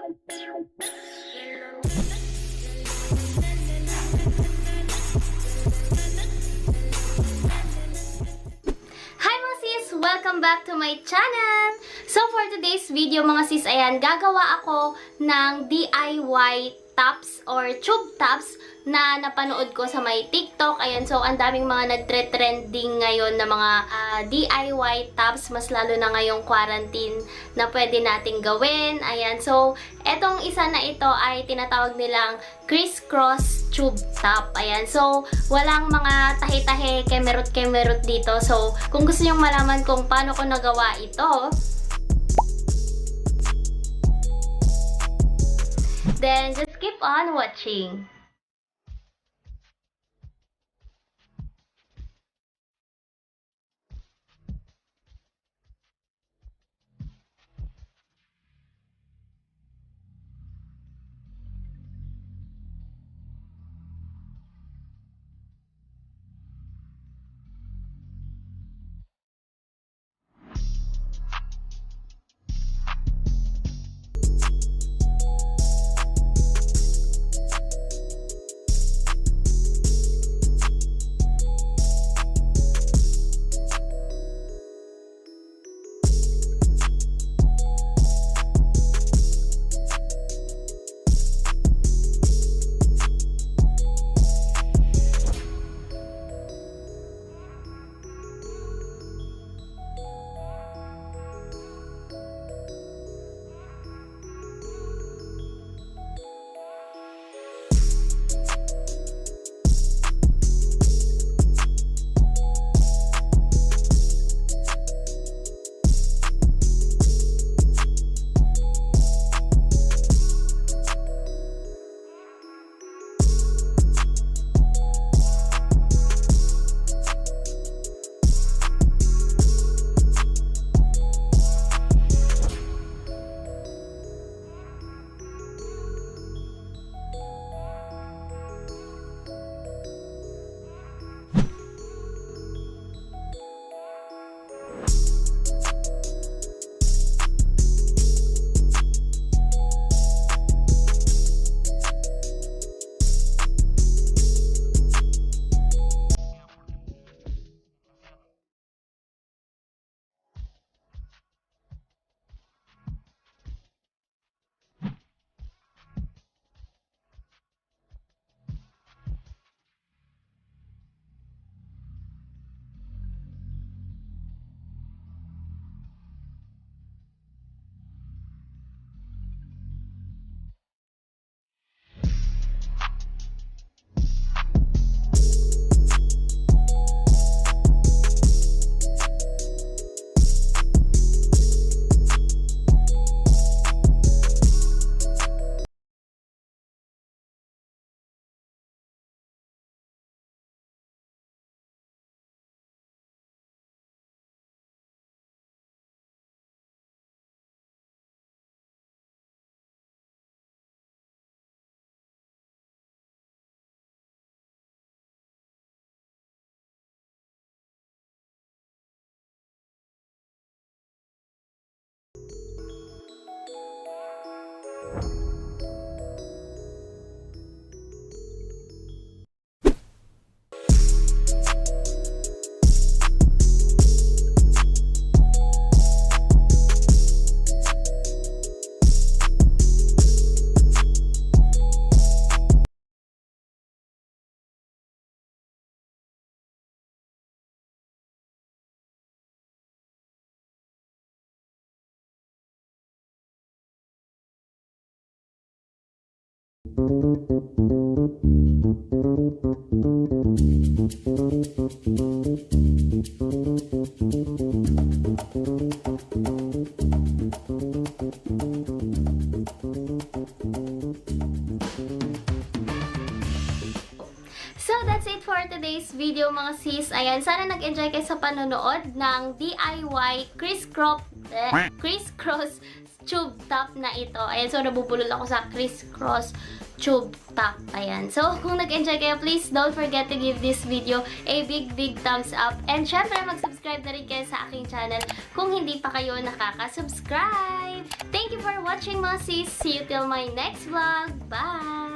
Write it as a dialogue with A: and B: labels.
A: Mga sis! Welcome back to my channel! So for today's video mga sis, ayan, gagawa ako ng DIY tops or tube tops na napanood ko sa may TikTok. Ayan, so ang daming mga nagtre-trending ngayon na mga DIY tops, mas lalo na ngayong quarantine na pwede nating gawin. Ayan, so etong isa na ito ay tinatawag nilang crisscross tube top. Ayan, so walang mga tahi-tahi, kemerot-kemerot dito. So kung gusto nyong malaman kung paano ko nagawa ito, then just keep on watching.
B: So, that's it for today's video mga sis. Ayan, sana nag-enjoy kayo sa panonood ng DIY crisscross tube top na ito. Ayan, so nabubulol ako sa crisscross
A: tube top. Ayan. So, kung nag-enjoy kayo, please don't forget to give this video a big thumbs up. And syempre, mag-subscribe na rin kayo sa aking channel kung hindi pa kayo nakaka-subscribe. Thank you for watching, mga sis. See you till my next vlog. Bye!